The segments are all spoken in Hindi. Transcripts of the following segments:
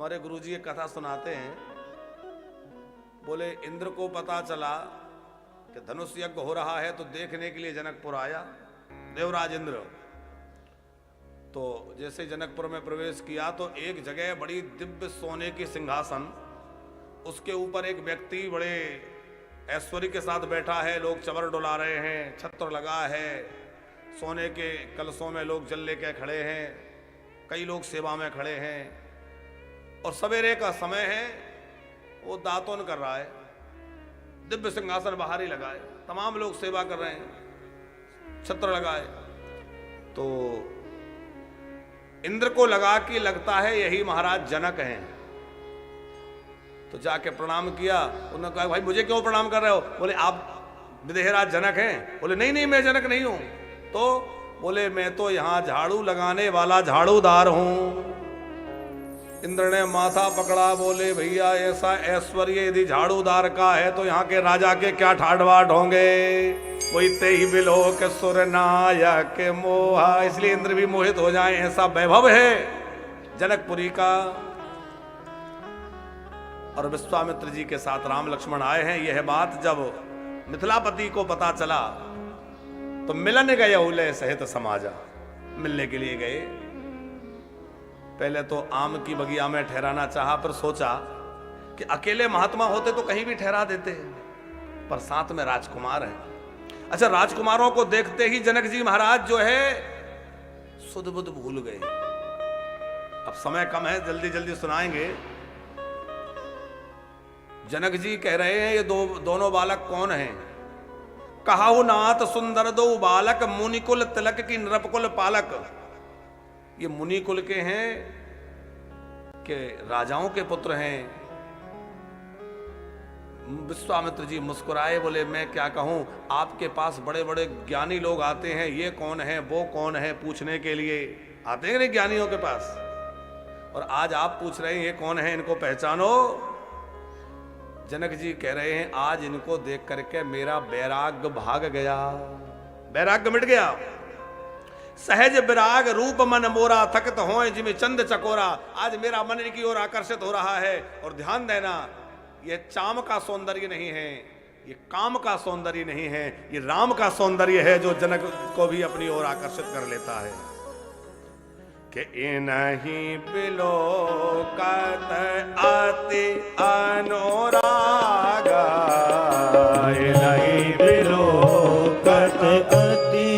हमारे गुरुजी एक कथा सुनाते हैं। बोले इंद्र को पता चला कि धनुष यज्ञ हो रहा है, तो देखने के लिए जनकपुर आया देवराज इंद्र। तो जैसे जनकपुर में प्रवेश किया तो एक जगह बड़ी दिव्य सोने की सिंहासन, उसके ऊपर एक व्यक्ति बड़े ऐश्वर्य के साथ बैठा है। लोग चवर डुला रहे हैं, छत्र लगा है, सोने के कलशों में लोग जल लेके खड़े हैं, कई लोग सेवा में खड़े हैं। और सवेरे का समय है, वो दातुन कर रहा है, दिव्य सिंहासन बाहर ही लगाए, तमाम लोग सेवा कर रहे हैं, छत्र लगाए। तो इंद्र को लगा कि लगता है यही महाराज जनक हैं। तो जाके प्रणाम किया। उन्होंने कहा भाई मुझे क्यों प्रणाम कर रहे हो? बोले आप विदेहराज जनक हैं? बोले नहीं नहीं मैं जनक नहीं हूं। तो बोले मैं तो यहां झाड़ू लगाने वाला झाड़ूदार हूं। इंद्र ने माथा पकड़ा, बोले भैया ऐसा ऐश्वर्य यदि झाड़ूदार का है तो यहाँ के राजा के क्या ठाट बाट होंगे। वही ते ही बिलो के सुर नायक मोहा, इसलिए इंद्र भी मोहित हो जाए, ऐसा वैभव है जनकपुरी का। और विश्वामित्र जी के साथ राम लक्ष्मण आए हैं। यह बात जब मिथिलापति को पता चला तो मिलन गए उले सहित समाजा, मिलने के लिए गए। पहले तो आम की बगिया में ठहराना चाहा, पर सोचा कि अकेले महात्मा होते तो कहीं भी ठहरा देते, पर साथ में राजकुमार हैं। अच्छा, राजकुमारों को देखते ही जनक जी महाराज जो है सुध बुध भूल गए। अब समय कम है, जल्दी जल्दी सुनाएंगे। जनक जी कह रहे हैं ये दोनों बालक कौन हैं? कहाहु नाथ सुंदर दो बालक, मुनिकुल तिलक की नृपकुल पालक। ये मुनिकुल के हैं कि राजाओं के पुत्र हैं। विश्वामित्र जी मुस्कुराए, बोले मैं क्या कहूं, आपके पास बड़े बड़े ज्ञानी लोग आते हैं, ये कौन है वो कौन है पूछने के लिए आते हैं नहीं ज्ञानियों के पास, और आज आप पूछ रहे हैं ये कौन है, इनको पहचानो। जनक जी कह रहे हैं आज इनको देख करके मेरा वैराग्य भाग गया, वैराग्य मिट गया। सहज विराग रूप मन मोरा, थकत होए जिमे चंद चकोरा। आज मेरा मन इनकी ओर आकर्षित हो रहा है। और ध्यान देना, ये चाम का सौंदर्य नहीं है, ये काम का सौंदर्य नहीं है, ये राम का सौंदर्य है जो जनक को भी अपनी ओर आकर्षित कर लेता है। कि इनहि बिलोकत अति अनुरागा, इनहि बिलोकत अति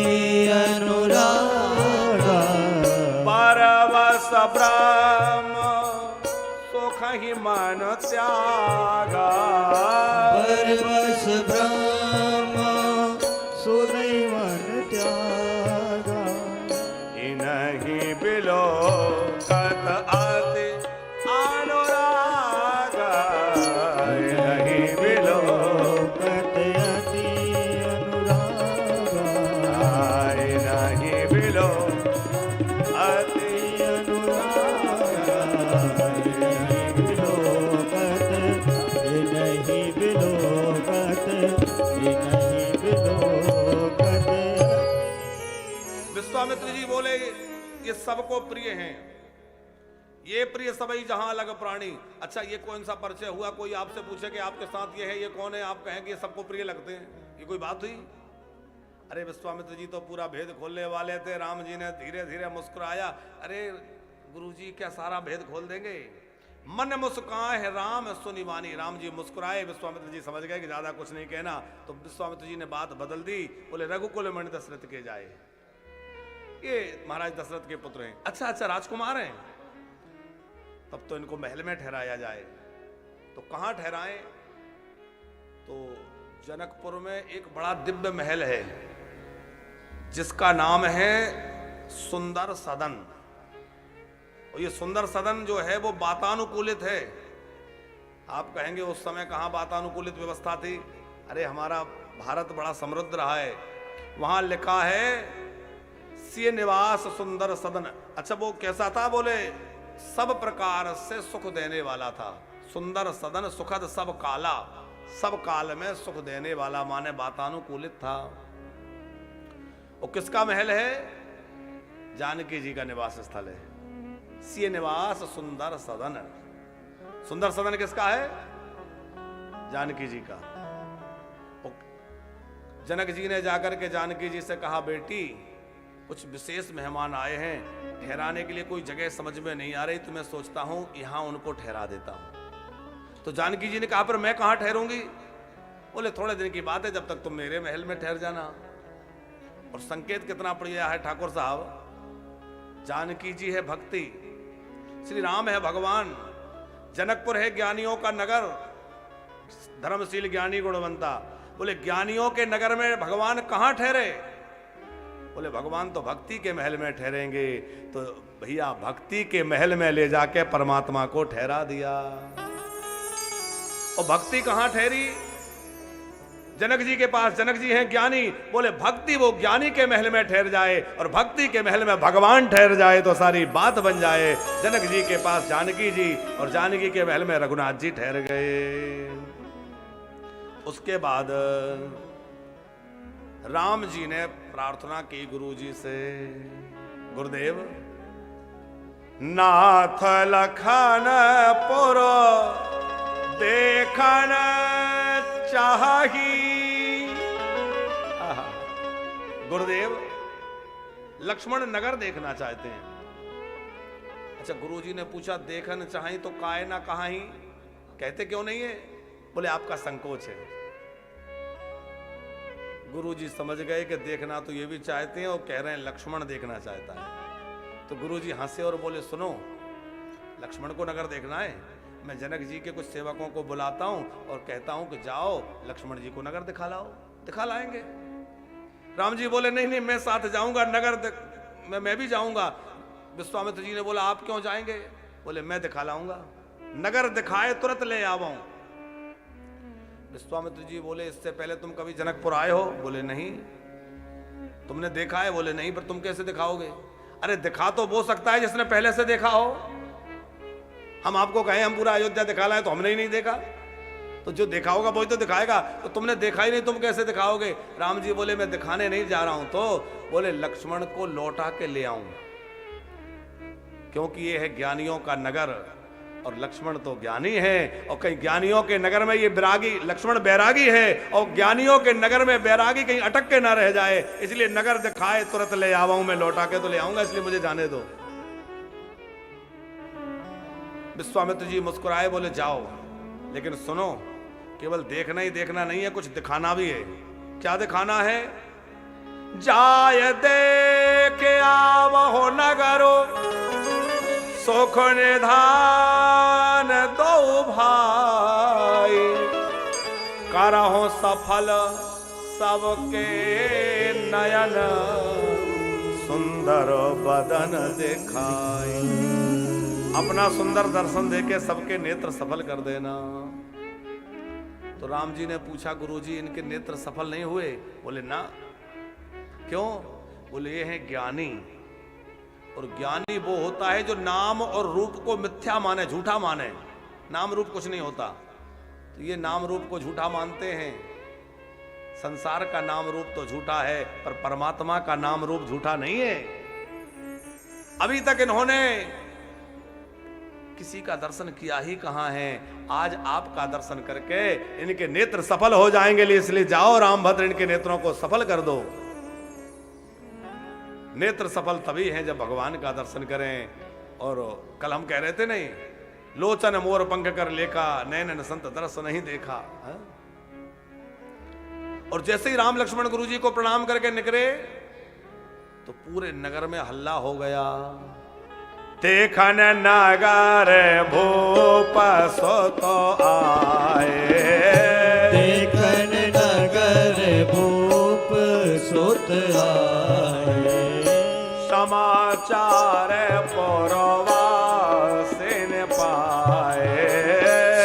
अनुरागा। परवश ब्रह्म सुख ही मन त्यागा, परवश ब्रह्म सुख ही मन त्यागा। इनहि बिलोकत अति अनुरागा, इनहि बिलोकत अति अनुरागा, इनहि बिलोकत अति अनुरागा, इनहि बिलोकत, इनहि बिलोकत, इनहि बिलोकत। विश्वामित्र जी बोले ये सबको प्रिय हैं, ये प्रिय सबई जहां अलग प्राणी। अच्छा, ये कौन सा परिचय हुआ? कोई आपसे पूछे कि आपके साथ ये है, ये कौन है, आप कहें कि ये सबको प्रिय लगते हैं, ये कोई बात हुई? अरे विश्वामित्र जी तो पूरा भेद खोलने वाले थे। राम जी ने धीरे धीरे मुस्कुराया, अरे गुरुजी क्या सारा भेद खोल देंगे? मन मुस्काए है राम सुनिवानी। राम जी मुस्कुराए, विश्वामित्र जी समझ गए कि ज्यादा कुछ नहीं कहना। तो विश्वामित्र जी ने बात बदल दी, बोले रघुकुल मणि दशरथ के जाए, ये महाराज दशरथ के पुत्र हैं। अच्छा अच्छा, राजकुमार हैं, तब तो इनको महल में ठहराया जाए। तो कहां ठहराएं? तो जनकपुर में एक बड़ा दिव्य महल है जिसका नाम है सुंदर सदन। और ये सुंदर सदन जो है वो वातानुकूलित है। आप कहेंगे उस समय कहां वातानुकूलित व्यवस्था थी? अरे हमारा भारत बड़ा समृद्ध रहा है। वहां लिखा है सिय निवास सुंदर सदन। अच्छा, वो कैसा था? बोले सब प्रकार से सुख देने वाला था। सुंदर सदन सुखद सब काला, सब काल में सुख देने वाला, माने वातानुकूलित था। और किसका महल है? जानकी जी का निवास स्थल है। सिय निवास सुंदर सदन। सुंदर सदन किसका है? जानकी जी का। जनक जी ने जाकर के जानकी जी से कहा, बेटी कुछ विशेष मेहमान आए हैं, ठहराने के लिए कोई जगह समझ में नहीं आ रही, तो मैं सोचता हूं यहां उनको ठहरा देता हूं। तो जानकी जी ने कहा, पर मैं कहां ठहरूंगी? बोले थोड़े दिन की बात है, जब तक तुम मेरे महल में ठहर जाना। और संकेत कितना बढ़िया है ठाकुर साहब। जानकी जी है भक्ति, श्री राम है भगवान, जनकपुर है ज्ञानियों का नगर, धर्मशील ज्ञानी गुणवंता। बोले ज्ञानियों के नगर में भगवान कहां ठहरे? बोले भगवान तो भक्ति के महल में ठहरेंगे। तो भैया भक्ति के महल में ले जाके परमात्मा को ठहरा दिया। और भक्ति कहां ठहरी? जनक जी के पास। जनक जी हैं ज्ञानी, बोले भक्ति वो ज्ञानी के महल में ठहर जाए और भक्ति के महल में भगवान ठहर जाए तो सारी बात बन जाए। जनक जी के पास जानकी जी और जानकी के महल में रघुनाथ जी ठहर गए। उसके बाद राम जी ने प्रार्थना की गुरु जी से, गुरुदेव नाथ लखन पुर देखन चाही। गुरुदेव लक्ष्मण नगर देखना चाहते हैं। अच्छा गुरुजी ने पूछा देखन चाहें तो काहे ना कहा ही, कहते क्यों नहीं है? बोले आपका संकोच है। गुरुजी समझ गए कि देखना तो ये भी चाहते हैं और कह रहे हैं लक्ष्मण देखना चाहता है। तो गुरुजी हंसे और बोले सुनो, लक्ष्मण को नगर देखना है, मैं जनक जी के कुछ सेवकों को बुलाता हूं और कहता हूं कि जाओ लक्ष्मण जी को नगर दिखा लाओ। दिखा लाएंगे। राम जी बोले नहीं नहीं मैं साथ जाऊंगा, नगर मैं भी जाऊंगा। विश्वामित्र जी ने बोला आप क्यों जाएंगे? बोले मैं दिखा लाऊंगा, नगर दिखाए तुरंत ले आवाऊं। विश्वामित्र जी बोले इससे पहले तुम कभी जनकपुर आए हो? बोले नहीं। तुमने देखा है? बोले नहीं। पर तुम कैसे दिखाओगे? अरे दिखा तो वो सकता है जिसने पहले से देखा हो। हम आपको कहें हम पूरा अयोध्या दिखा लाए तो हमने ही नहीं देखा, तो जो देखा होगा वही तो दिखाएगा। तो तुमने देखा ही नहीं, तुम कैसे दिखाओगे? राम जी बोले मैं दिखाने नहीं जा रहा हूं। तो बोले लक्ष्मण को लौटा के ले आऊं, क्योंकि ये है ज्ञानियों का नगर और लक्ष्मण तो ज्ञानी है। और कहीं ज्ञानियों के नगर में ये बैरागी लक्ष्मण बैरागी है और ज्ञानियों के नगर में बैरागी कहीं अटक के ना रह जाए, इसलिए नगर दिखाए तुरंत ले आवाऊं। मैं लौटा के तो ले आऊंगा, इसलिए मुझे जाने दो। विश्वामित्र जी मुस्कुराए, बोले जाओ, लेकिन सुनो केवल देखना ही देखना नहीं है, कुछ दिखाना भी है। क्या दिखाना है? जाय देख आवहो नगरो सुख निधान दो भाई, करहो सफल सबके नयन सुंदर बदन दिखाई। अपना सुंदर दर्शन देके सबके नेत्र सफल कर देना। तो राम जी ने पूछा गुरुजी इनके नेत्र सफल नहीं हुए? बोले ना। क्यों? बोले ये हैं ज्ञानी, और ज्ञानी वो होता है जो नाम और रूप को मिथ्या माने, झूठा माने। नाम रूप कुछ नहीं होता, तो ये नाम रूप को झूठा मानते हैं। संसार का नाम रूप तो झूठा है, पर परमात्मा का नाम रूप झूठा नहीं है। अभी तक इन्होंने किसी का दर्शन किया ही कहां है। आज आपका दर्शन करके इनके नेत्र सफल हो जाएंगे, इसलिए जाओ रामभद्र इनके नेत्रों को सफल कर दो। नेत्र सफल तभी हैं जब भगवान का दर्शन करें। और कल हम कह रहे थे नहीं, लोचन मोर पंख कर लेखा, नैन संत दर्श नहीं देखा। और जैसे ही राम लक्ष्मण गुरु जी को प्रणाम करके निकले तो पूरे नगर में हल्ला हो गया। देखन नगर भूप सो तो आए, देखन नगर भूप सुत आए, समाचार पुरवासिन पाए,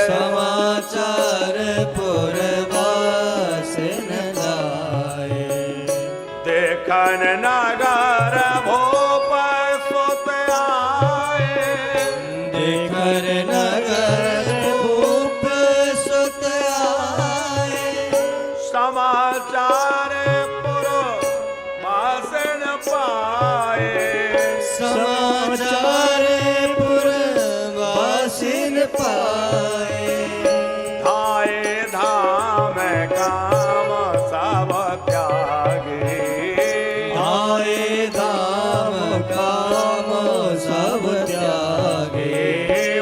समाचार पुरवासिन लाए। देखन नगर भूप सुत आए, देखन नगर भूप जिन पाए। धाये धाम काम सब त्यागे, आए धाम काम सब त्यागे।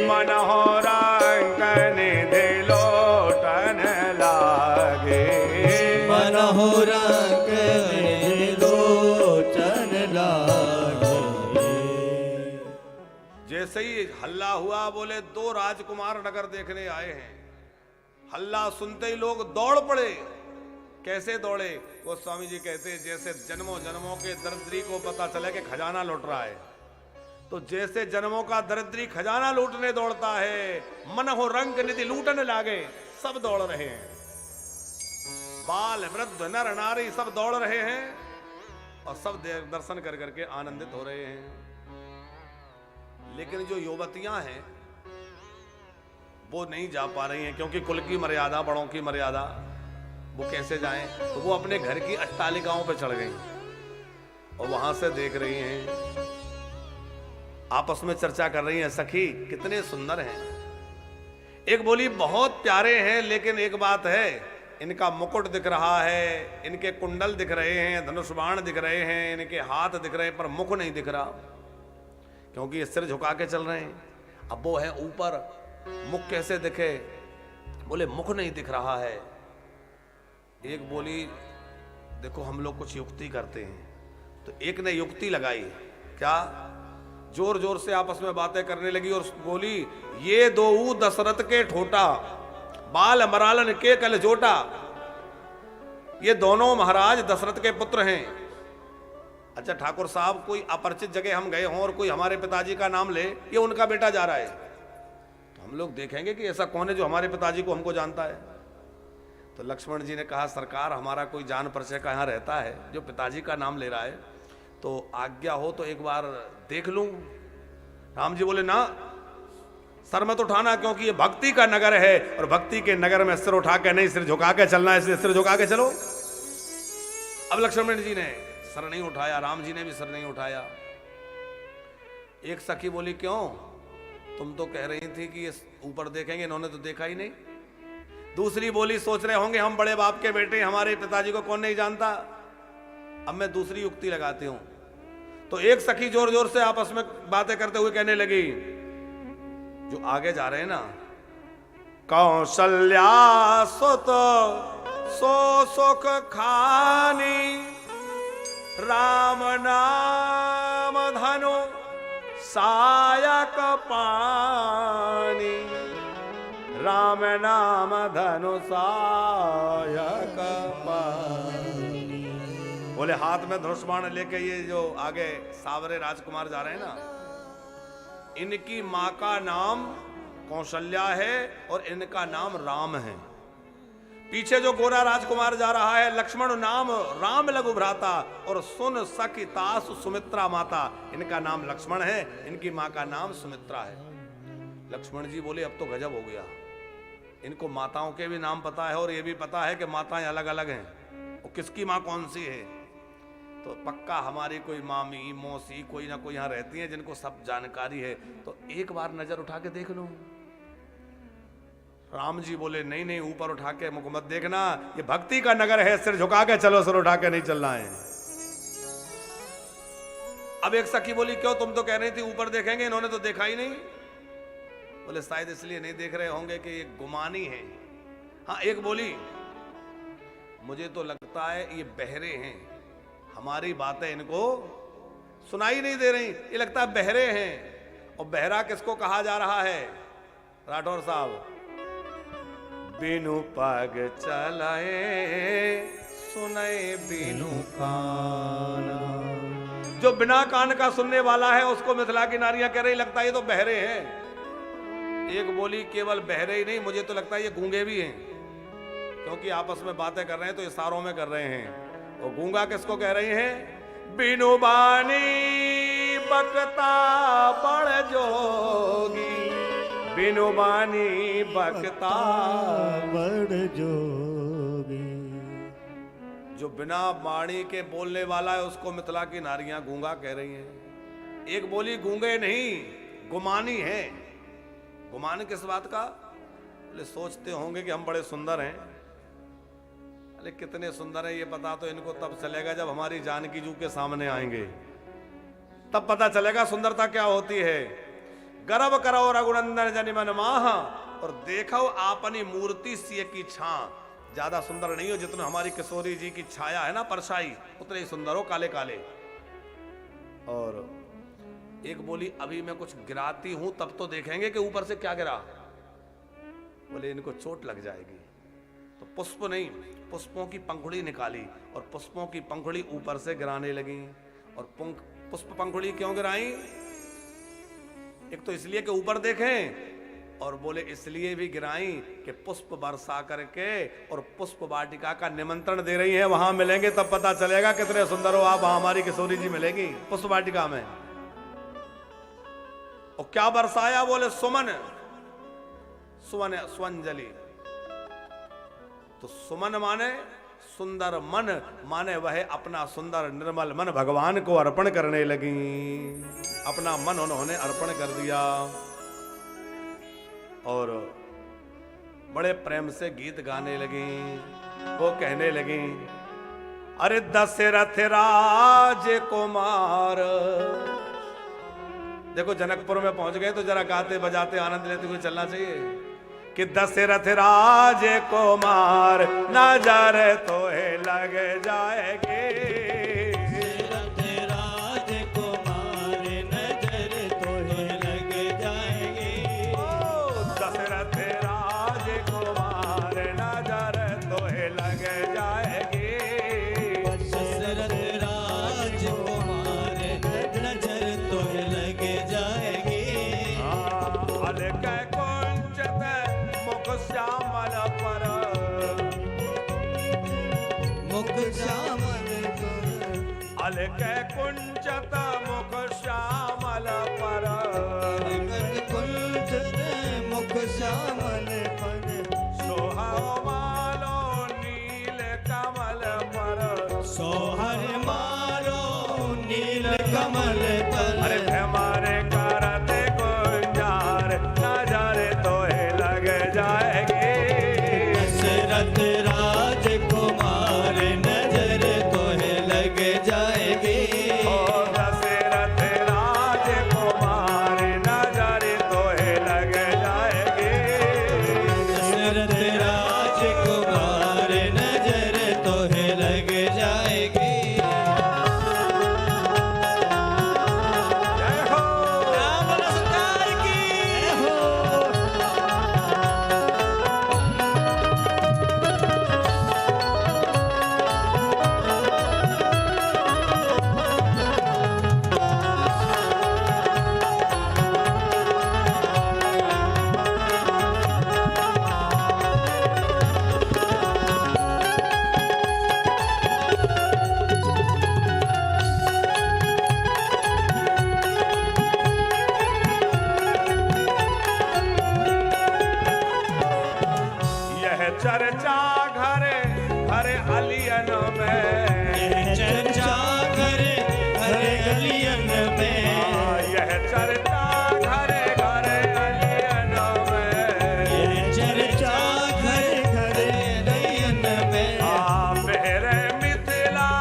मन हो रंगन दिलोटन लागे, मन हो रंग लोचन लागे। जैसे ही हल्ला हुआ, बोले दो राजकुमार नगर देखने आए हैं। हल्ला सुनते ही लोग दौड़ पड़े। कैसे दौड़े? गोस्वामी जी कहते हैं जैसे जन्मों जन्मों के दरिद्री को पता चले कि खजाना लौट रहा है, तो जैसे जन्मों का दरिद्री खजाना लूटने दौड़ता है, मन हो रंग निधि लूटने लागे, सब दौड़ रहे हैं। बाल वृद्ध नर नारी सब दौड़ रहे हैं और सब दर्शन कर करके आनंदित हो रहे हैं। लेकिन जो युवतियां हैं वो नहीं जा पा रही हैं, क्योंकि कुल की मर्यादा, बड़ों की मर्यादा, वो कैसे जाएं? तो वो अपने घर की अट्टालिकाओं पे चढ़ गई और वहां से देख रही हैं, आपस में चर्चा कर रही हैं, सखी कितने सुंदर हैं। एक बोली बहुत प्यारे हैं, लेकिन एक बात है, इनका मुकुट दिख रहा है, इनके कुंडल दिख रहे हैं, धनुष बाण दिख रहे हैं, इनके हाथ दिख रहे हैं, पर मुख नहीं दिख रहा, क्योंकि ये सिर झुका के चल रहे हैं। अब वो है ऊपर, मुख कैसे दिखे? बोले मुख नहीं दिख रहा है। एक बोली देखो हम लोग कुछ युक्ति करते हैं। तो एक ने युक्ति लगाई, क्या? जोर जोर से आपस में बातें करने लगी और बोली, ये दो दशरथ के ठोटा, बाल मरालन के कल जोटा। ये दोनों महाराज दशरथ के पुत्र हैं। अच्छा ठाकुर साहब, कोई अपरिचित जगह हम गए हों और कोई हमारे पिताजी का नाम ले, ये उनका बेटा जा रहा है, तो हम लोग देखेंगे कि ऐसा कौन है जो हमारे पिताजी को हमको जानता है। तो लक्ष्मण जी ने कहा, सरकार हमारा कोई जान परिचय का यहाँ रहता है जो पिताजी का नाम ले रहा है, तो आज्ञा हो तो एक बार देख लूं। राम जी बोले, ना सर मत उठाना, क्योंकि ये भक्ति का नगर है और भक्ति के नगर में सिर उठा के नहीं, सिर झुका के चलना है, इसलिए सिर झुका के चलो। अब लक्ष्मण जी ने सर नहीं उठाया, राम जी ने भी सर नहीं उठाया। एक सखी बोली, क्यों? तुम तो कह रही थी कि ये ऊपर देखेंगे, इन्होंने तो देखा ही नहीं। दूसरी बोली, सोच रहे होंगे हम बड़े बाप के बेटे, हमारे पिताजी को कौन नहीं जानता। अब मैं दूसरी युक्ति लगाती हूं। तो एक सखी जोर जोर से आपस में बातें करते हुए कहने लगी, जो आगे जा रहे हैं ना, कौशल्या सुत सो सुख खानी, राम नाम धनु सायक पानी, राम नाम धनु सायक पानी। बोले हाथ में धनुष बाण लेके ये जो आगे सावरे राजकुमार जा रहे हैं ना, इनकी मां का नाम कौशल्या है और इनका नाम राम है। पीछे जो गोरा राजकुमार जा रहा है, लक्ष्मण नाम राम लघु भ्राता, और सुन सखी तासु सुमित्रा माता। इनका नाम लक्ष्मण है, इनकी मां का नाम सुमित्रा है। लक्ष्मण जी बोले, अब तो गजब हो गया, इनको माताओं के भी नाम पता है और ये भी पता है कि माताएं अलग अलग हैं और किसकी मां कौन सी है। तो पक्का हमारी कोई मामी मौसी कोई ना कोई यहाँ रहती है जिनको सब जानकारी है, तो एक बार नजर उठा के देख लो। राम जी बोले, नहीं नहीं, ऊपर उठा के मुख मत देखना, ये भक्ति का नगर है, सिर झुका के चलो, सिर उठा के नहीं चलना है। अब एक सखी बोली, क्यों? तुम तो कह रही थी ऊपर देखेंगे, इन्होंने तो देखा ही नहीं। बोले शायद इसलिए नहीं देख रहे होंगे कि ये गुमानी है। हाँ, एक बोली, मुझे तो लगता है ये बहरे हैं, हमारी बातें इनको सुनाई नहीं दे रही, ये लगता है बहरे हैं। और बहरा किसको कहा जा रहा है राठौर साहब? बिनु पग चलाए सुनाए बिनु काना। जो बिना कान का सुनने वाला है उसको मिथिला की नारियां कह रही, लगता है ये तो बहरे हैं। एक बोली, केवल बहरे ही नहीं, मुझे तो लगता है ये गूंगे भी हैं, क्योंकि आपस में बातें कर रहे हैं तो इशारों में कर रहे हैं। और गूंगा किसको कह रही हैं? बिनु बानी बकता बड़ जोगी, बिनु बानी बकता बड़ जोगी। जो बिना बाणी के बोलने वाला है उसको मिथिला की नारियां गूंगा कह रही हैं। एक बोली, गूंगे नहीं गुमानी है, गुमान किस बात का? बोले सोचते होंगे कि हम बड़े सुंदर हैं। अरे कितने सुंदर है ये पता तो इनको तब चलेगा जब हमारी जानकी जू के सामने आएंगे, तब पता चलेगा सुंदरता क्या होती है। गर्व करो रघुनंदन जनि मन माह, और देखो आपनी मूर्ति सिय की छा। ज्यादा सुंदर नहीं हो जितना हमारी किशोरी जी की छाया है ना परछाई, उतने ही सुंदर हो काले काले। और एक बोली अभी मैं कुछ गिराती हूं तब तो देखेंगे कि ऊपर से क्या गिरा। बोले इनको चोट लग जाएगी। तो पुष्प नहीं, पुष्पों की पंखुड़ी निकाली और पुष्पों की पंखुड़ी ऊपर से गिराने लगी। और पुष्प पंखुड़ी क्यों गिराई? एक तो इसलिए कि ऊपर देखें, और बोले इसलिए भी गिराई कि पुष्प बरसा करके और पुष्प वाटिका का निमंत्रण दे रही हैं। वहां मिलेंगे तब पता चलेगा कितने सुंदर हो आप। वहां हमारी किशोरी जी मिलेगी पुष्प वाटिका में। और क्या बरसाया? बोले सुमन, सुवन स्वंजलि। तो सुमन माने सुंदर मन, माने वह अपना सुंदर निर्मल मन भगवान को अर्पण करने लगी। अपना मन उन्होंने अर्पण कर दिया और बड़े प्रेम से गीत गाने लगी। वो कहने लगी, अरे दशरथ राज कुमार। देखो जनकपुर में पहुंच गए तो जरा गाते बजाते आनंद लेते हुए चलना चाहिए कि दशरथ राज कुमार नजर तो लग जाएगी। दशरथ राज कुमार नजर तो लग जाएगी। दशरथ राज कुमार नजर तो लग जाएगी। दशरथ राज कुमार नजर तो लग जाएगी। अलकै कुंचत मुख श्यामल पर, मुख श्यामल पर, अलकै कुंचत मुख श्यामल पर, कुंचत मुख श्यामल पर, सोहर मालो नील कमल पर, सोहर मारो नील कमल पर। अरे हमारे करते गुंजार नजर तो लग जाएगी। दशरथ राज कुमार नजर तो लग जाएगी। ओ दशरथ राज कुमार नजर तो लग जाएगी। दशरथ राज कुमार नजर तो लग जाएगी। जय हो। राम सरकार की हो। यह चर्चा घरे घरे अलियन में, चर्चा घरे घरे गलियन में, यह चर्चा घरे घरे अलियन में, चर्चा घरे घरे गलियन में, मेरे मिथिला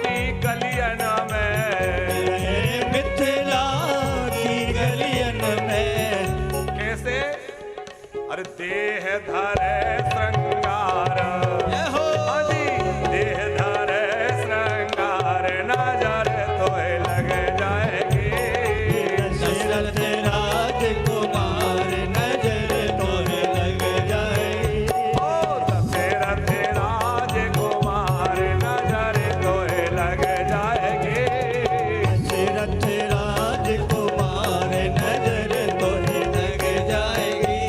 की गलियन में, मिथिला की गलियन में। कैसे? अरे देह धरे श्रृंगार, अजी देह धरे श्रृंगार नजर तो लग जाएगी। दशरथ राज कुमार नजर तो लग जाएगी। ओ दशरथ राज कुमार नजर तो लग जाएगी। दशरथ राज कुमार नजर तो लग जाएगी।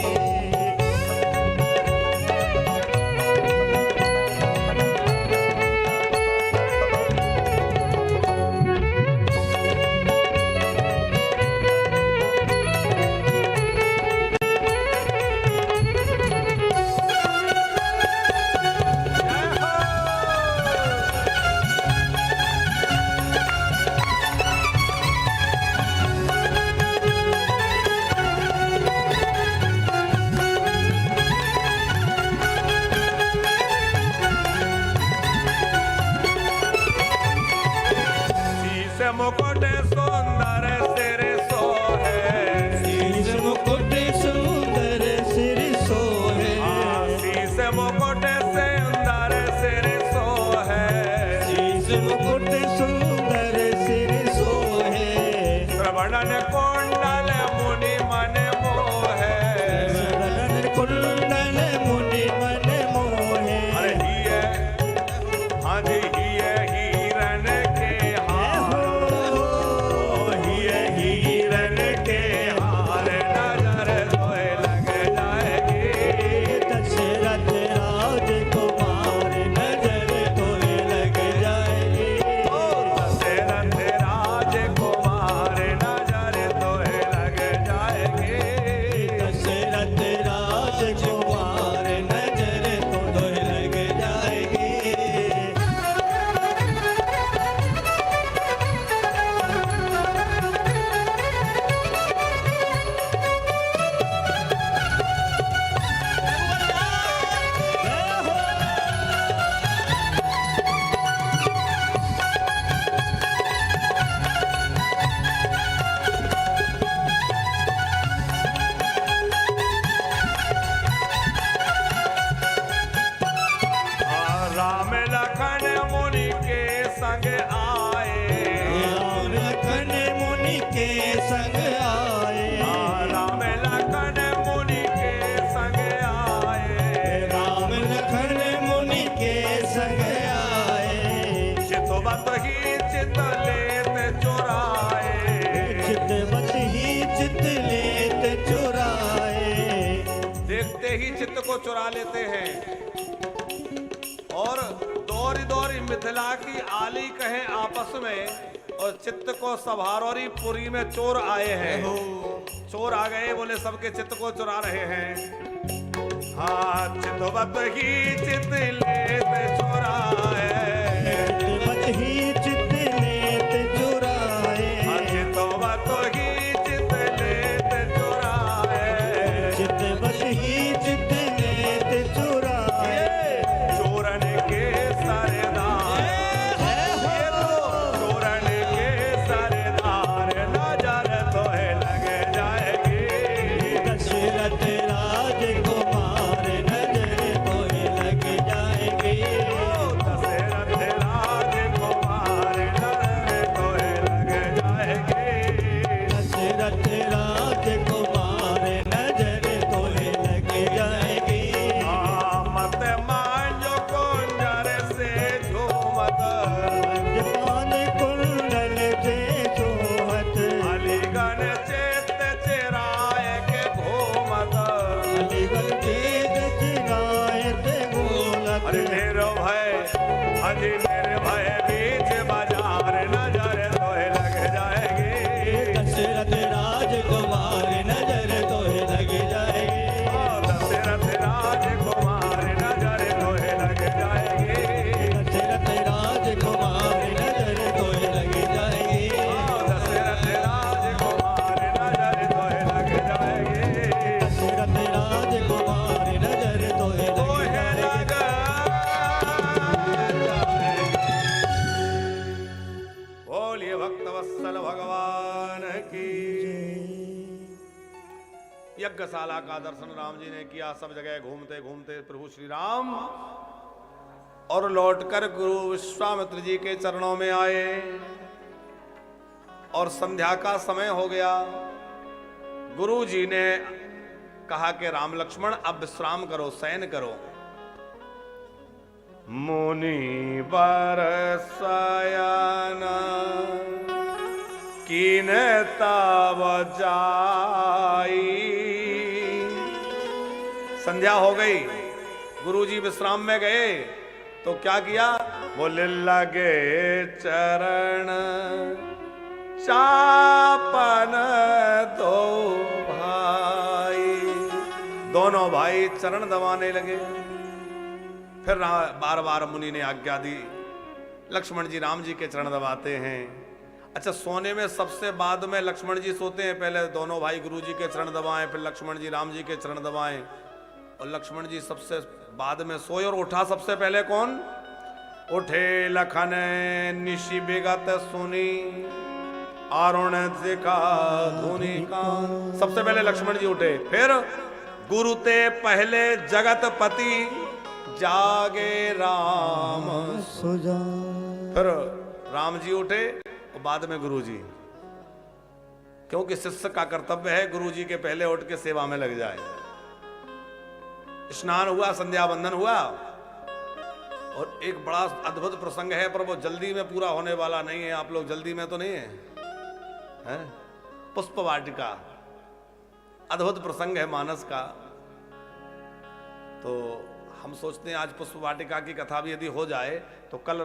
ही चित लेते चुराए, चितवत ही चित लेते चुराए, देखते ही चित्त को चुरा लेते हैं। और दौरी दौरी मिथिला की आली कहे आपस में, और चित्त को सभारौरी पुरी में चोर आए हैं। चोर आ गए, बोले सबके चित्त को चुरा रहे हैं। हाँ, चितवत ही चित लेते चुराए, चितवत ही चित लेते चुराए, चितवत ही चित लेते चुराए, चितवत ही चित लेते चुराए, चोरन के सरदार, ये तो चोरन के सरदार, नजर तो है लग जाएगी। दशरथ राजकुमार नजर तो लग जाएगी, दशरथ राजकुमार नजर तो है लग जाएगी। दशरथ राजकुमार नजर तो लग जाएगी। मत मांझो कुंजर से झूमत, जपान कुंडल से सोहत, अलीगढ़ चित चिराए के घूमत। अलीगढ़ के दशरायत गोलत, अरे निर्भय, अजी निर्भय बीच बाजार, नजर तो लग जाएगी। दशरथ राजकुमार नजर तो लग जाएगी। दशरथ राजकुमार नजर तो लग जाएगी। दशरथ राजकुमार नजर तो लग जाएगी। दशरथ राजकुमार नजर तो लग जाएगी। दशरथ राजकुमार नजर तो लग लग जाएगी। बोलिए भक्तवत्सल भगवान की। यज्ञशाला का दर्शन राम जी ने किया। सब जगह घूमते घूमते प्रभु श्री राम और लौटकर गुरु विश्वामित्र जी के चरणों में आए। और संध्या का समय हो गया। गुरु जी ने कहा कि राम लक्ष्मण अब विश्राम करो, शयन करो। मुनि बर शयन कीन तब जाई। संध्या हो गई, गुरुजी विश्राम में गए तो क्या किया? बोले लगे चरण चापन दो भाई। दोनों भाई चरण दबाने लगे। फिर बार बार मुनि ने आज्ञा दी। लक्ष्मण जी राम जी के चरण दबाते हैं। अच्छा, सोने में सबसे बाद में लक्ष्मण जी सोते हैं। पहले दोनों भाई गुरु जी के चरण दबाएं, फिर लक्ष्मण जी राम जी के चरण दबाएं। और लक्ष्मण जी सबसे बाद में सोए। और उठा सबसे पहले कौन? उठे लखन निशि विगत सुनी, अरुण दिखा धुनि का। सबसे पहले लक्ष्मण जी उठे। फिर गुरु ते पहले जगत पति, जागे राम सुजा। फिर राम जी उठे और बाद में गुरु जी। क्योंकि शिष्य का कर्तव्य है गुरु जी के पहले उठ के सेवा में लग जाए। स्नान हुआ, संध्या बंदन हुआ। और एक बड़ा अद्भुत प्रसंग है, पर वो जल्दी में पूरा होने वाला नहीं है। आप लोग जल्दी में तो नहीं है? पुष्प वाटिका अद्भुत प्रसंग है मानस का। तो हम सोचते हैं आज पुष्प वाटिका की कथा भी यदि हो जाए तो कल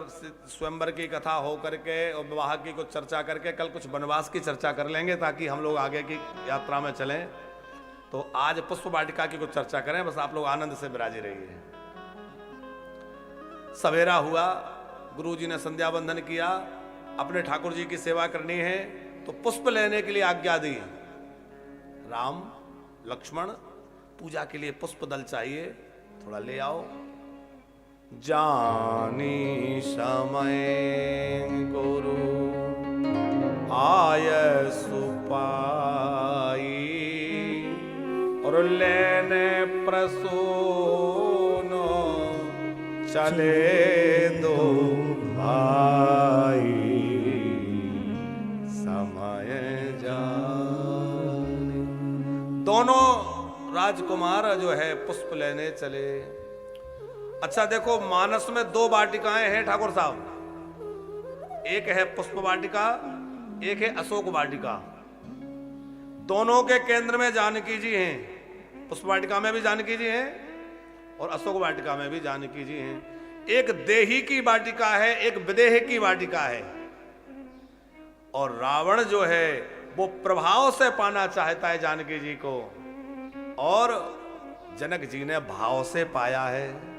स्वयंवर की कथा हो करके और विवाह की कुछ चर्चा करके कल कुछ वनवास की चर्चा कर लेंगे, ताकि हम लोग आगे की यात्रा में चलें। तो आज पुष्प वाटिका की कुछ चर्चा करें, बस आप लोग आनंद से विराजी रहिए। सवेरा हुआ, गुरु जी ने संध्या बंधन किया, अपने ठाकुर जी की सेवा करनी है तो पुष्प लेने के लिए आज्ञा दी। राम लक्ष्मण पूजा के लिए पुष्प दल चाहिए, थोड़ा ले आओ। जानी समय गुरु आय सुपाई, और लेने प्रसूनो चले दो भाई, समय जाने। दोनों राजकुमार जो है पुष्प लेने चले। अच्छा देखो, मानस में दो वाटिकाएं हैं ठाकुर साहब। एक है पुष्प वाटिका, एक है अशोक वाटिका। दोनों के केंद्र में जानकी जी हैं। पुष्प वाटिका में भी जानकी जी हैं और अशोक वाटिका में भी जानकी जी हैं। एक देही की वाटिका है, एक विदेह की वाटिका है। और रावण जो है वो प्रभाव से पाना चाहता है जानकी जी को, और जनक जी ने भाव से पाया है।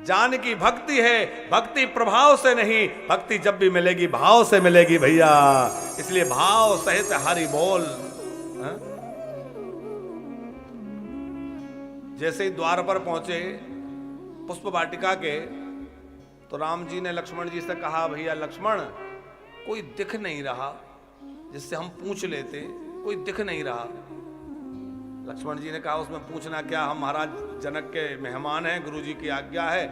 जानकी भक्ति है, भक्ति प्रभाव से नहीं, भक्ति जब भी मिलेगी भाव से मिलेगी भैया। इसलिए भाव सहित हरि बोल। हा? जैसे ही द्वार पर पहुंचे पुष्प वाटिका के, तो राम जी ने लक्ष्मण जी से कहा, भैया लक्ष्मण, कोई दिख नहीं रहा जिससे हम पूछ लेते, कोई दिख नहीं रहा। लक्ष्मण जी ने कहा, उसमें पूछना क्या, हम महाराज जनक के मेहमान हैं, गुरु जी की आज्ञा है,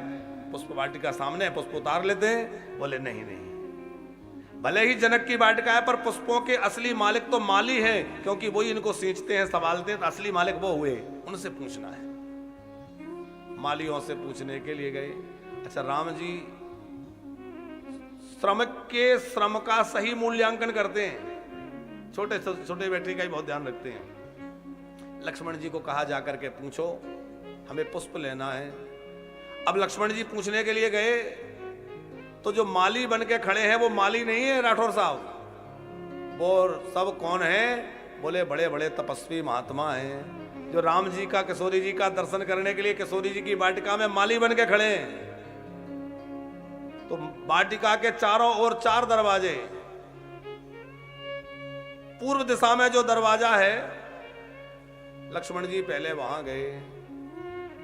पुष्प वाटिका सामने है, पुष्प उतार लेते हैं। बोले नहीं नहीं, भले ही जनक की वाटिका है पर पुष्पों के असली मालिक तो माली है, क्योंकि वही इनको सींचते हैं, संभालते हैं, तो असली मालिक वो हुए, उनसे पूछना है। मालियों से पूछने के लिए गए। अच्छा, राम जी श्रम का सही मूल्यांकन करते हैं, छोटे छोटे बेटे का ही बहुत ध्यान रखते हैं। लक्ष्मण जी को कहा जाकर के पूछो, हमें पुष्प लेना है। अब लक्ष्मण जी पूछने के लिए गए तो जो माली बन के खड़े हैं वो माली नहीं है राठौर साहब। वो सब कौन है? बोले बड़े बड़े तपस्वी महात्मा हैं, जो राम जी का, किशोरी जी का दर्शन करने के लिए किशोरी जी की वाटिका में माली बन के खड़े हैं। तो वाटिका के चारों ओर 4 दरवाजे, पूर्व दिशा में जो दरवाजा है, लक्ष्मण जी पहले वहां गए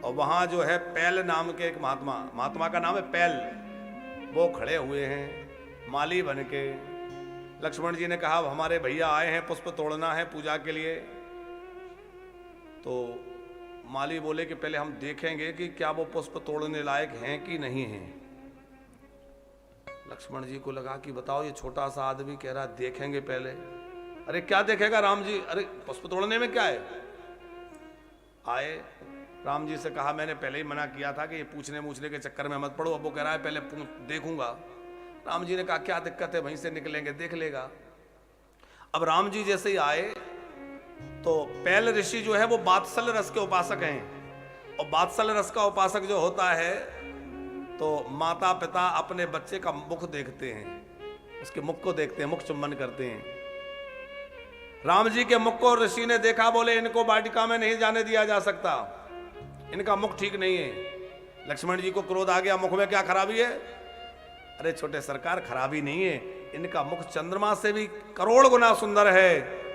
और वहां जो है पैल नाम के एक महात्मा का नाम है पैल, वो खड़े हुए हैं माली बन के। लक्ष्मण जी ने कहा, हमारे भैया आए हैं, पुष्प तोड़ना है पूजा के लिए। तो माली बोले कि पहले हम देखेंगे कि क्या वो पुष्प तोड़ने लायक हैं कि नहीं हैं। लक्ष्मण जी को लगा कि बताओ, ये छोटा सा आदमी कह रहा देखेंगे पहले। अरे क्या देखेगा राम जी, अरे पुष्प तोड़ने में क्या है। आए, राम जी से कहा, मैंने पहले ही मना किया था कि ये पूछने के चक्कर में मत पड़ो। अब वो कह रहा है पहले देखूंगा। राम जी ने कहा, क्या दिक्कत है, वहीं से निकलेंगे, देख लेगा। अब राम जी जैसे ही आए तो पैल ऋषि जो है वो बात्सल रस के उपासक हैं, और बात्सल रस का उपासक जो होता है तो माता पिता अपने बच्चे का मुख देखते हैं, उसके मुख को देखते हैं, मुख चुम्बन करते हैं। राम जी के मुख को ऋषि ने देखा, बोले इनको वाटिका में नहीं जाने दिया जा सकता, इनका मुख ठीक नहीं है। लक्ष्मण जी को क्रोध आ गया, मुख में क्या खराबी है? अरे छोटे सरकार, खराबी नहीं है, इनका मुख चंद्रमा से भी करोड़ गुना सुंदर है,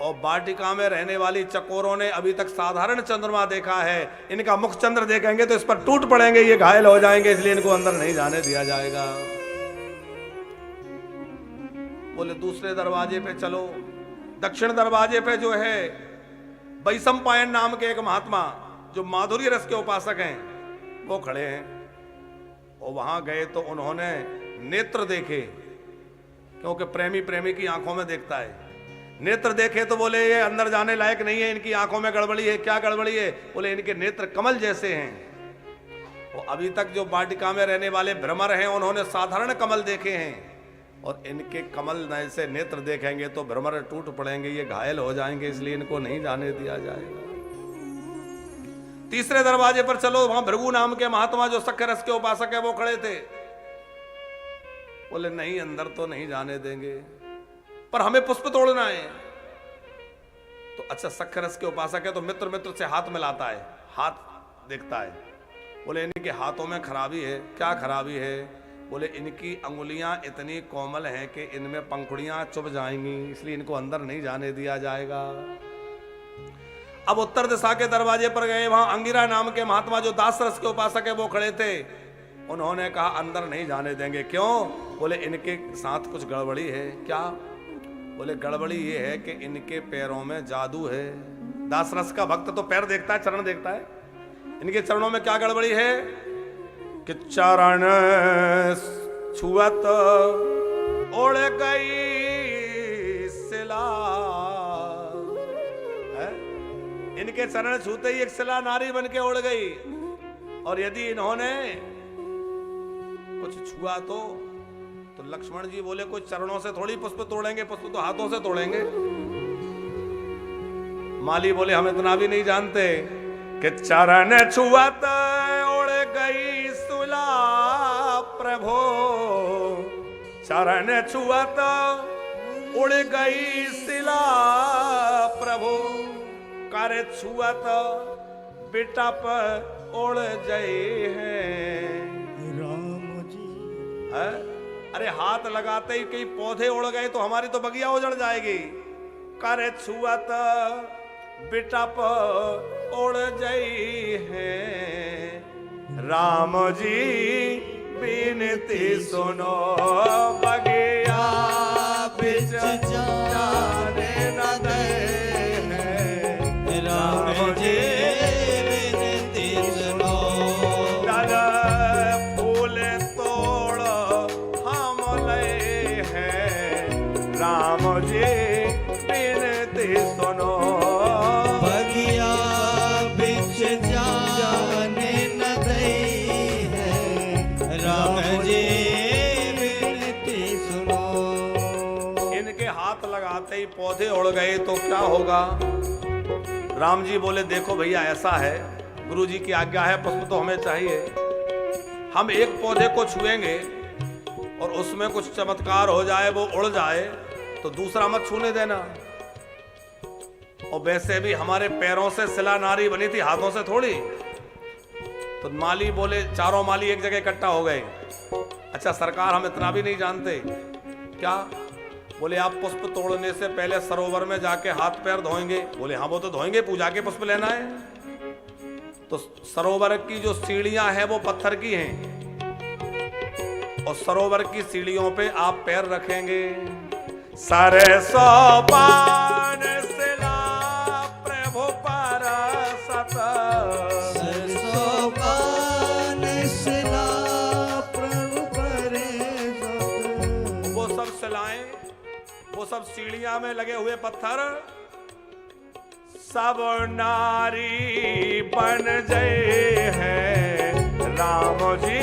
और वाटिका में रहने वाली चकोरों ने अभी तक साधारण चंद्रमा देखा है। इनका मुख चंद्र देखेंगे तो इस पर टूट पड़ेंगे, ये घायल हो जाएंगे, इसलिए इनको अंदर नहीं जाने दिया जाएगा। बोले दूसरे दरवाजे पे चलो। दक्षिण दरवाजे पे जो है वैशंपायन नाम के एक महात्मा, जो माधुर्य रस के उपासक हैं, वो खड़े हैं। और वहां गए तो उन्होंने नेत्र देखे, क्योंकि प्रेमी प्रेमी की आंखों में देखता है। नेत्र देखे तो बोले ये अंदर जाने लायक नहीं है, इनकी आंखों में गड़बड़ी है। क्या गड़बड़ी है? बोले इनके नेत्र कमल जैसे हैं। वो अभी तक जो वाटिका में रहने वाले भ्रमर हैं, उन्होंने साधारण कमल देखे हैं, और इनके कमल से नेत्र देखेंगे तो भ्रमर टूट पड़ेंगे, ये घायल हो जाएंगे, इसलिए इनको नहीं जाने दिया जाएगा। तीसरे दरवाजे पर चलो, वहां भृगु नाम के महात्मा जो सख्य रस के उपासक है, वो खड़े थे। बोले नहीं, अंदर तो नहीं जाने देंगे, पर हमें पुष्प तोड़ना है। तो अच्छा, सख्य रस के उपासक है तो मित्र मित्र से हाथ मिलाता है, हाथ देखता है। बोले इनके हाथों में खराबी है। क्या खराबी है? बोले इनकी अंगुलियां इतनी कोमल हैं कि इनमें पंखुड़ियां चुभ जाएंगी, इसलिए इनको अंदर नहीं जाने दिया जाएगा। अब उत्तर दिशा के दरवाजे पर गए, वहां अंगिरा नाम के महात्मा जो दास रस के उपासक है, वो खड़े थे। उन्होंने कहा अंदर नहीं जाने देंगे। क्यों? बोले इनके साथ कुछ गड़बड़ी है। क्या? बोले गड़बड़ी ये है कि इनके पैरों में जादू है। दास रस का भक्त तो पैर देखता है, चरण देखता है। इनके चरणों में क्या गड़बड़ी है कि चरण छुअत ओढ़ गई सिला है? इनके चरण छूते ही एक सिला नारी बन के उड़ गई, और यदि इन्होंने कुछ छुआ तो तो लक्ष्मण जी बोले कोई चरणों से थोड़ी पुष्प तोड़ेंगे, पुष्प तो हाथों से तोड़ेंगे। माली बोले हम इतना भी नहीं जानते कि चरण छुअत उड़ गई सुला प्रभु, चरण छुअत उड़ गई सिला प्रभु, कर छुअत बिटप उड़ गए हैं राम जी। है? अरे हाथ लगाते ही कई पौधे उड़ गए तो हमारी तो बगिया उजड़ जाएगी। कर छुअत बिटप उड़ गई है, राम जी बिनती सुनो बगिया बिच जाने न दे हैं, राम जी बिनती सुनो। दर फूल तोड़ हम ले हैं, राम जी बिनती सुनो। बगिया बिच जाने न दई है, राम जी बिनती सुनो। इनके हाथ लगाते ही पौधे उड़ गए तो क्या होगा? राम जी बोले देखो भैया ऐसा है, गुरु जी की आज्ञा है, पुष्प तो हमें चाहिए। हम एक पौधे को छुएंगे और उसमें कुछ चमत्कार हो जाए, वो उड़ जाए, तो दूसरा मत छूने देना। और वैसे भी हमारे पैरों से शिला नारी बनी थी, हाथों से थोड़ी। तो माली बोले, चारों माली एक जगह इकट्ठा हो गए। अच्छा सरकार हम इतना भी नहीं जानते क्या? बोले आप पुष्प तोड़ने से पहले सरोवर में जाके हाथ पैर धोएंगे? बोले हाँ वो तो धोएंगे, पूजा के पुष्प लेना है। तो सरोवर की जो सीढ़ियां हैं वो पत्थर की हैं और सरोवर की सीढ़ियों पे आप पैर रखेंगे। सरसों पान सिला प्रभु परसत, सरसों पान सिला प्रभु परसत। वो सब सिलाएं, वो सब सीढ़ियां में लगे हुए पत्थर सब नारी बन गए हैं, राम जी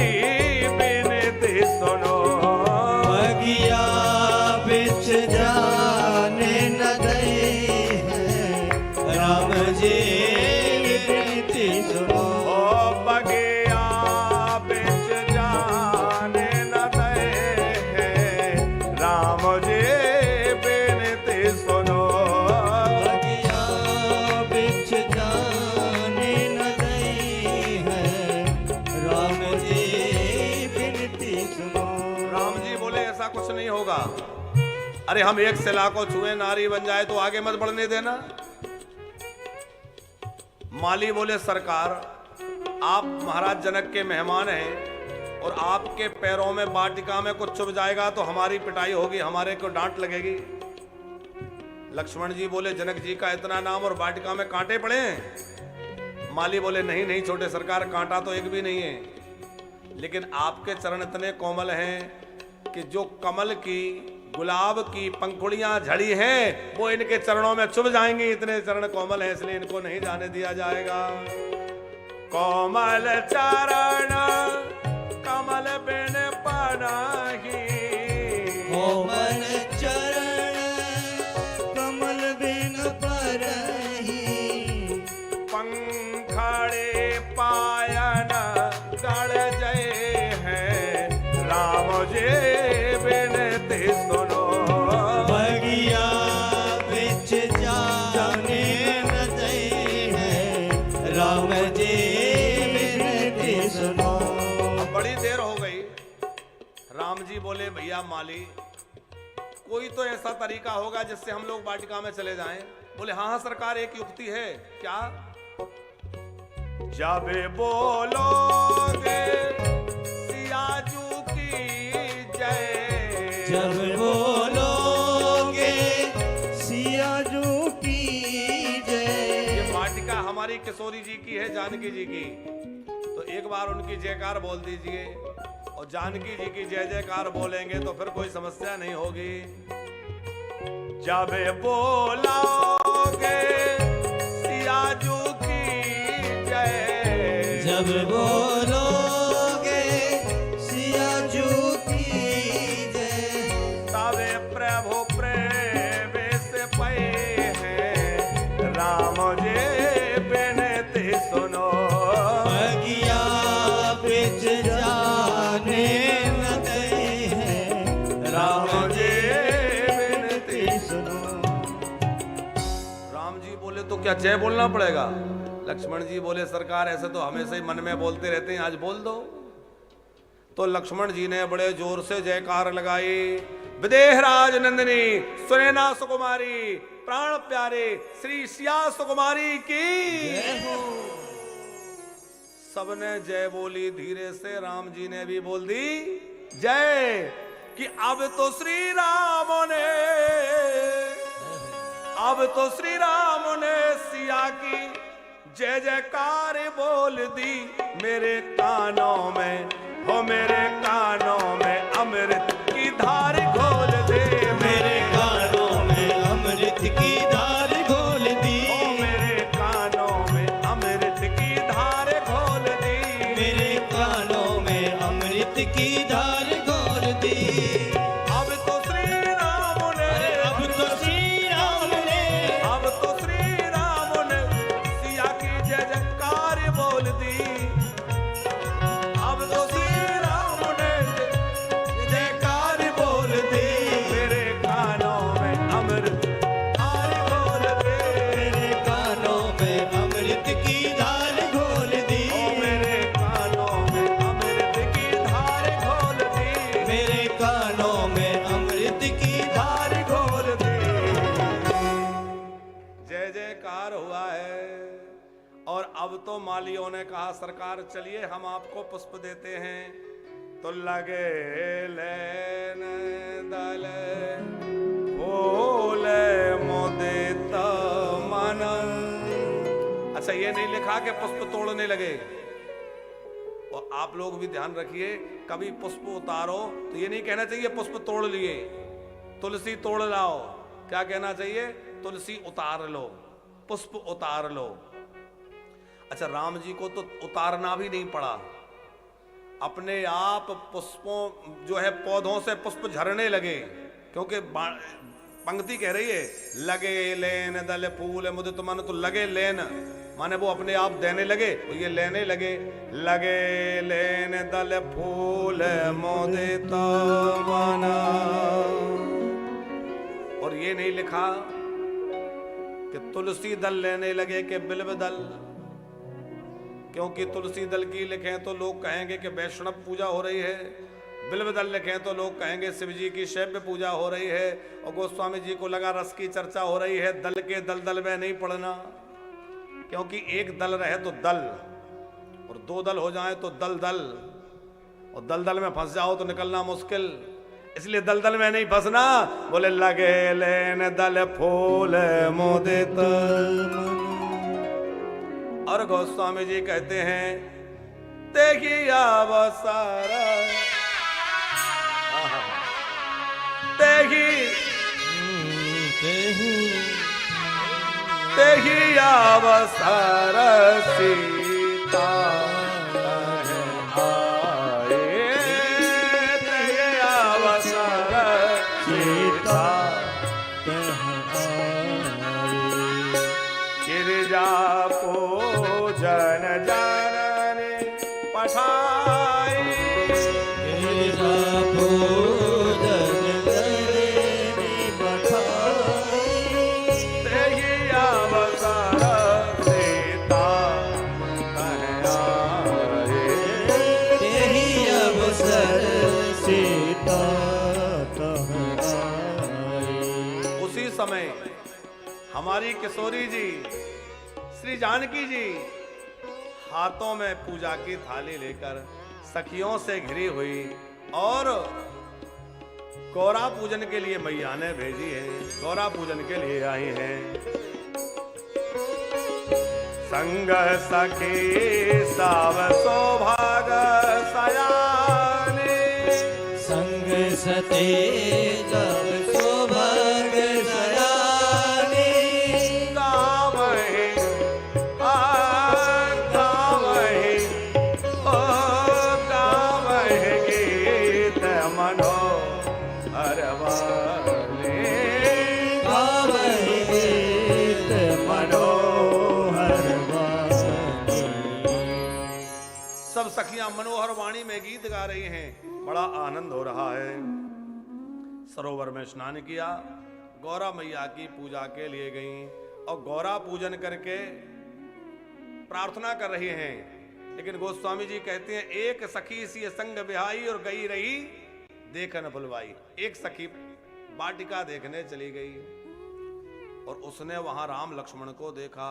बिनती सुनो। बगिया बिच जाने न दई है, राम जी बिनती सुनो। ओ बगिया बिच जाने न दे हैं, राम जी बिनती सुनो। बगिया बिच जाने न दई है, राम जी बिनती सुनो। राम जी बोले ऐसा कुछ नहीं होगा। अरे हम एक शिला को छुए नारी बन जाए तो आगे मत बढ़ने देना। माली बोले सरकार आप महाराज जनक के मेहमान हैं और आपके पैरों में वाटिका में कुछ चुभ जाएगा तो हमारी पिटाई होगी, हमारे को डांट लगेगी। लक्ष्मण जी बोले जनक जी का इतना नाम और वाटिका में कांटे पड़े हैं? माली बोले नहीं नहीं छोटे सरकार, कांटा तो एक भी नहीं है, लेकिन आपके चरण इतने कोमल हैं कि जो कमल की गुलाब की पंखुड़ियां झड़ी हैं वो इनके चरणों में चुभ जाएंगी, इतने चरण कोमल हैं, इसलिए इनको नहीं जाने दिया जाएगा। कोमल चरण कमल बिन पनाही, कोमल चरण कमल बिन परही। पंखड़े पायन गड़ जय हैं, राम जी बिनती सुनो। बगिया बिच जाने न दई है, राम जी बिनती सुनो। अब बड़ी देर हो गई। राम जी बोले भैया माली कोई तो ऐसा तरीका होगा जिससे हम लोग वाटिका में चले जाएं। बोले हाँ हाँ सरकार एक युक्ति है। क्या? जब बोलोगे सियाजू की जय, जब बोलोगे सियाजू की जय। ये वाटिका हमारी किशोरी जी की है, जानकी जी की। तो एक बार उनकी जयकार बोल दीजिए और जानकी जी की जय जयकार बोलेंगे तो फिर कोई समस्या नहीं होगी। जब बोलोगे सियाजू की जय, जब बोलोगे सियाजू की जय। क्या जय बोलना पड़ेगा? लक्ष्मण जी बोले सरकार ऐसे तो हमेशा ही मन में बोलते रहते हैं, आज बोल दो। तो लक्ष्मण जी ने बड़े जोर से जयकार लगाई, विदेहराज नंदिनी सुनैना सुकुमारी प्राण प्यारे श्री सिया सुकुमारी की जय हो। सबने जय बोली, धीरे से राम जी ने भी बोल दी जय, कि अब तो श्री राम ने, अब तो श्री राम ने सिया की जय जयकार बोल दी। मेरे कानों में हो, मेरे कानों में अमृत की धार घोल दे, मेरे कानों में अमृत की धार घोल दी, ओ मेरे कानों में अमृत की धार घोल दी, मेरे कानों में अमृत की धार घोल दी। अब तो श्री राम ने, अब तो श्री राम ने, अब तो श्री राम ने सिया की जय जयकार बोल दी। अब तो श्री राम ने जयकार बोल दी, मेरे कानों में अमृत धार घोल दे, मेरे कानों में अमृत की धार घोल दी, ओ मेरे कानों में अमृत की धार घोल दी, मेरे कानों में अमृत की धार धार घोल दी। जय जयकार हुआ है। और अब तो मालियों ने कहा सरकार चलिए हम आपको पुष्प देते हैं। तो लगे लेन दल फूल मोदित मन। अच्छा ये नहीं लिखा कि पुष्प तोड़ने लगे। और आप लोग भी ध्यान रखिए, कभी पुष्प उतारो तो ये नहीं कहना चाहिए पुष्प तोड़ लिए, तुलसी तोड़ लाओ। क्या कहना चाहिए? तुलसी उतार लो, पुष्प उतार लो। अच्छा राम जी को तो उतारना भी नहीं पड़ा, अपने आप पुष्पों जो है पौधों से पुष्प झरने लगे। क्योंकि पंक्ति कह रही है लगे लेन दल फूल मुदित मन, तो लगे लेन माने वो अपने आप देने लगे, तो ये लेने लगे। लगे लेन दल फूल मुदित मन। और ये नहीं लिखा कि तुलसी दल लेने लगे कि बिल्व दल, क्योंकि तुलसी दल की लिखें तो लोग कहेंगे कि वैष्णव पूजा हो रही है, बिल्व दल लिखें तो लोग कहेंगे शिव जी की शैव्य पूजा हो रही है। और गोस्वामी जी को लगा रस की चर्चा हो रही है, दल के दल दल में नहीं पड़ना, क्योंकि एक दल रहे तो दल, और दो दल हो जाए तो दल दल, और दल दल में फंस जाओ तो निकलना मुश्किल, इसलिए दल दल में नहीं फंसना। बोले लगे लेन दल फूल मोदित। और गोस्वामी जी कहते हैं देखिया अवसर, तेही अवसर सीता आए, तेही अवसर सीता गिरिजा पूजन जननी पठाई, गिरिजा पूजन जननी पठाई, तेही अवसर सीता आए, तेही अवसर सीता आई। उसी समय हमारी किशोरी जी श्री जानकी जी हाथों में पूजा की थाली लेकर सखियों से घिरी हुई और गौरा पूजन के लिए मैया ने भेजी है, गौरा पूजन के लिए आई हैं। संग सखी साव सौभाग सयानी, संग सते जब सौभाग्य सयानी, गावहि गावहि ओ गावहि गीत मनोहर वाले, गावहि गीत मनोहर वाणी। सब सखियां मनोहर वाणी में गीत गा रही हैं, बड़ा आनंद हो रहा है। सरोवर में स्नान किया, गौरा मैया की पूजा के लिए गईं और गौरा पूजन करके प्रार्थना कर रहे हैं। लेकिन गोस्वामी जी कहते हैं एक सखी सी संग बिहाई और गई रही देखन भुलवाई। एक सखी वाटिका देखने चली गई और उसने वहां राम लक्ष्मण को देखा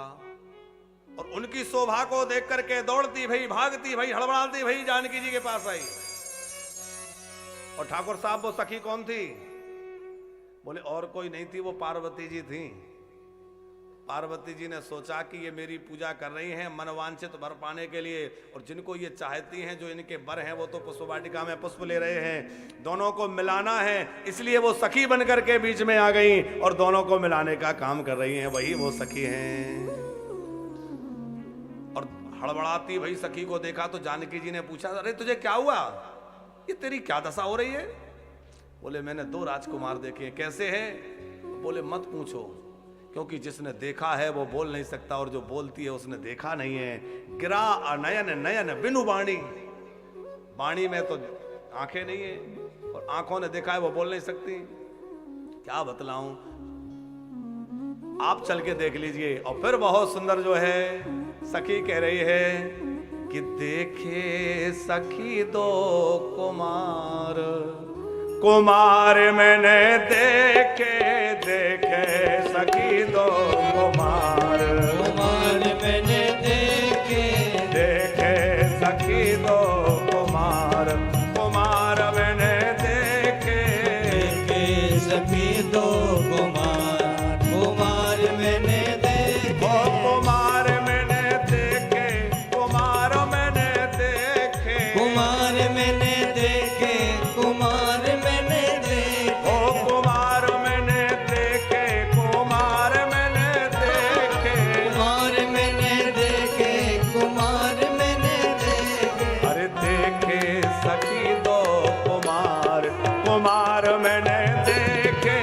और उनकी शोभा को देख करके दौड़ती भई, भागती भई, हड़बड़ाती भई जानकी जी के पास आई। और ठाकुर साहब वो सखी कौन थी? बोले और कोई नहीं थी, वो पार्वती जी थी। पार्वती जी ने सोचा कि ये मेरी पूजा कर रही हैं मनवांछित वर पाने के लिए, और जिनको ये चाहती हैं, जो इनके वर हैं, वो तो पुष्प वाटिका में पुष्प ले रहे हैं। दोनों को मिलाना है, इसलिए वो सखी बन करके बीच में आ गई और दोनों को मिलाने का काम कर रही हैं। वही वो सखी हैं। और हड़बड़ाती भाई सखी को देखा तो जानकी जी ने पूछा, अरे तुझे क्या हुआ? ये तेरी क्या दशा हो रही है? बोले मैंने 2 राजकुमार देखे। कैसे हैं? बोले मत पूछो, क्योंकि जिसने देखा है वो बोल नहीं सकता, और जो बोलती है उसने देखा नहीं है। गिरा अनयन नयन बिनु वाणी, वाणी में तो आंखें नहीं है, और आंखों ने देखा है वो बोल नहीं सकती। क्या बतलाऊं, आप चल के देख लीजिए। और फिर बहुत सुंदर जो है सखी कह रही है कि देखे सखी 2 कुमार, कुमार मैंने देखे देखे सखी 2 कुमार, कुमार मैंने देखे देखे सखी 2 कुमार, कुमार मैंने देखे देखे सखी 2 कुमार, कुमार मैंने देखे कुमार मैंने देखे, कुमार मैंने देखे, कुमार मैंने देखे, कुमार मैंने देखे कुमार मैंने देखे, कुमार मैंने देखे, कुमार मैंने देखे, कुमार मैंने देखे अरे देखे सखी 2 कुमार, कुमार मैंने देखे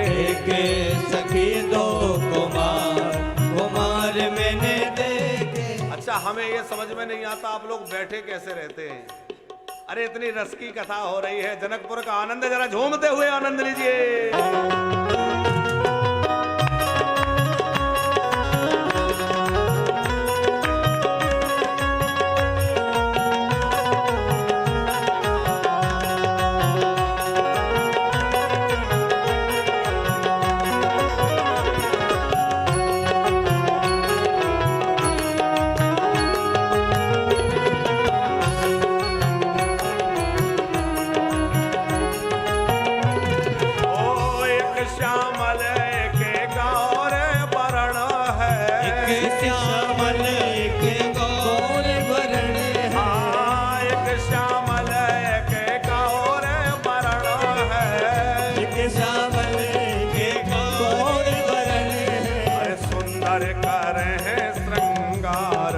देखे सखी 2 कुमार, कुमार मैंने देखे। अच्छा, हमें ये समझ में नहीं आता आप लोग बैठे कैसे रहते हैं? अरे इतनी रस की कथा हो रही है, जनकपुर का आनंद, जरा झूमते हुए आनंद लीजिए। श्यामल के गौर वरण है, एक श्यामल के गौर वरण है, एक श्यामल के गौर वरण है, एक श्यामल के गौर वरण है। अरे सुंदर कर है श्रृंगार,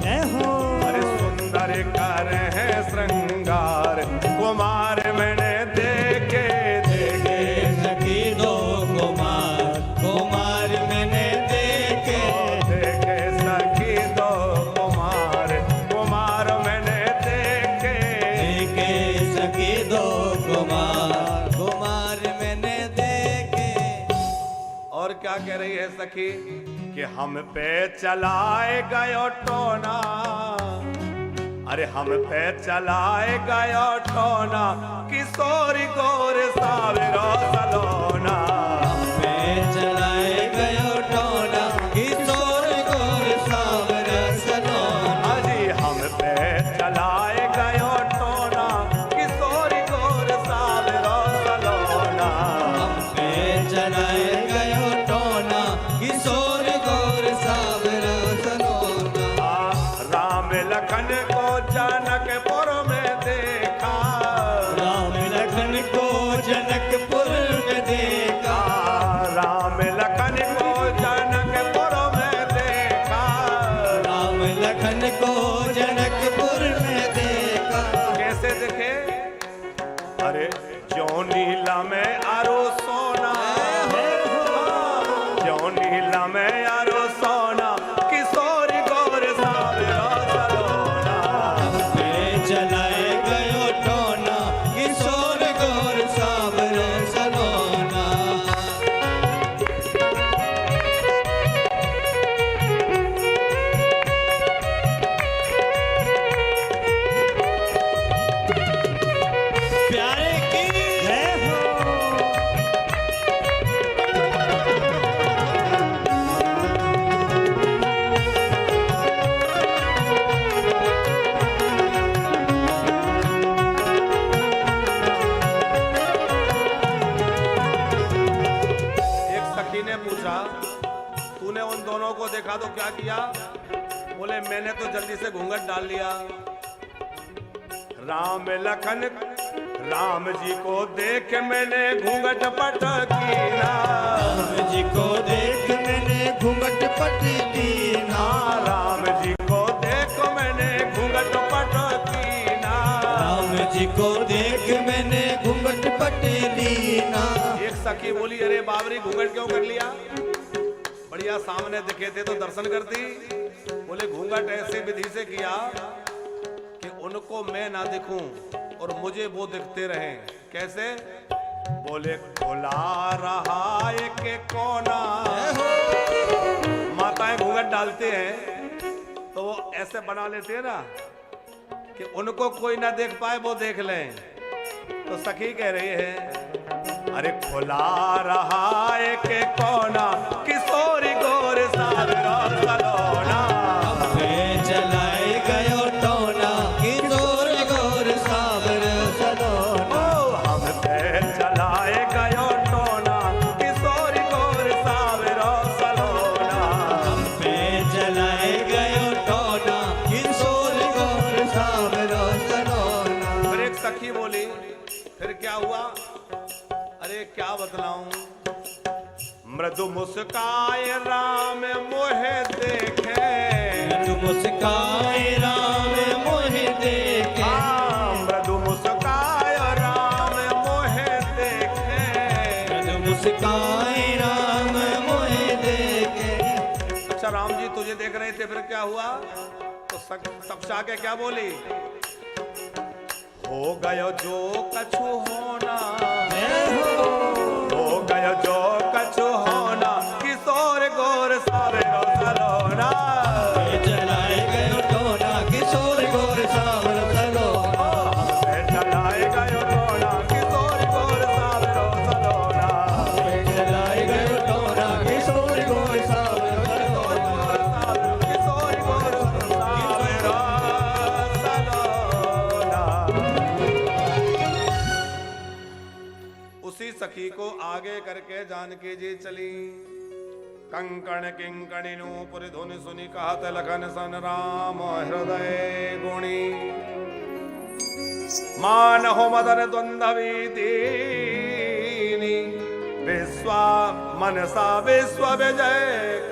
जय हो अरे सुंदर कर है श्रृंगार, कुमार मैंने देखे देखे सखी 2 कुमार, कुमार मैंने देखे देखे सखी 2 कुमार, कुमार मैंने देखे देखे सखी 2 कुमार, कुमार मैंने देखे। और क्या कह रही है सखी कि हम पे चलाए गयो टोना, अरे हम पे चलाए गयो टोना, किशोरी गोर सावरो सलोना, मैं चलाए गयो टोना, किशोर गोर सावर सलोना। अजी हम पे चलाए गयो टोना, किशोरी गोर सावरो सलोना, मैं चलाए गयो टोना, किशोर गोर सावर सलोना। राम लखन को जनकपुर में देखा, राम लखन को जनकपुर में देखा, राम लखन को जनकपुर में देखा, राम लखन को जनकपुर में देखा। कैसे देखे? अरे जो नीला में आरो सोना, जो नीला में आरो सोना, किशोरी गोर सावरो सलोना, मैं चला देखा तो क्या किया? बोले मैंने तो जल्दी से घूंघट डाल लिया। राम लखन राम जी को देख मैंने घूंघट पटकीना, राम जी को देख मैंने घूंघट पटकीना, राम जी को देख मैंने घूंघट पटकीना, राम जी को देख मैंने घूंघट पटकीना। एक सखी बोली अरे बाबरी घूंघट क्यों कर लिया? बढ़िया सामने दिखे थे तो दर्शन करती। बोले घूंघट ऐसे विधि से किया कि उनको मैं ना दिखूं और मुझे वो दिखते रहें। कैसे? बोले खुला रहा एक कोना, माताएं घूंघट डालते हैं तो वो ऐसे बना लेते हैं ना कि उनको कोई ना देख पाए, वो देख लें। तो सखी कह रही है अरे खुला रहा एक कोना, किशोरी गोर सावरा सलोना, चलाए गयो टोना, किशोर गोर सावर सलोना। हम पे चलाए गयो टोना, किशोरी गोर सावरा सलोना, हम पे चलाए गयो टोना, किशोर गोर सावर सलोना। फिर एक सखी बोली फिर क्या हुआ? अरे क्या बतलाऊं? मृदु मुस्काए राम मोहे देखे, मृदु मुस्काए राम मोहे देखे, मृदु मुस्काए राम मोहे देखे, मृदु मुस्काए राम मोहे देखे। अच्छा राम जी तुझे देख रहे थे, फिर क्या हुआ? तो सपशा के क्या बोली? हो गयो जो कछु होना, हो गयो जो कछु होना, किशोर गोर सावरो सलोना, चलाए गयो टोना, किशोर गोर सावर सलोना, चलाए गयो टोना, किशोर गोर सावरो सलोना, चलाए गयो टोना, किशोर गोर सावर सलोना, किशोर गोर सावरो सलोना। उसी सखी को आगे करके जानकी जी चली। कंकण किंकणी नूपुर धुनि सुनि कहत लखन सन राम हृदय गुणी, मान हो मदन द्वंद्वी दीनी, विश्वा मनसा विश्व विजय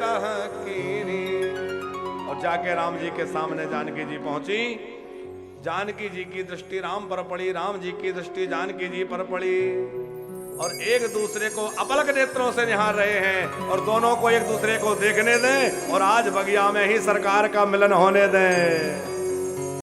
कह कीनी। और जाके राम जी के सामने जानकी जी पहुंची। जानकी जी की दृष्टि राम पर पड़ी, राम जी की दृष्टि जानकी जी पर पड़ी और एक दूसरे को अपलक नेत्रों से निहार रहे हैं और दोनों को एक दूसरे को देखने दें और आज बगिया में ही सरकार का मिलन होने दें।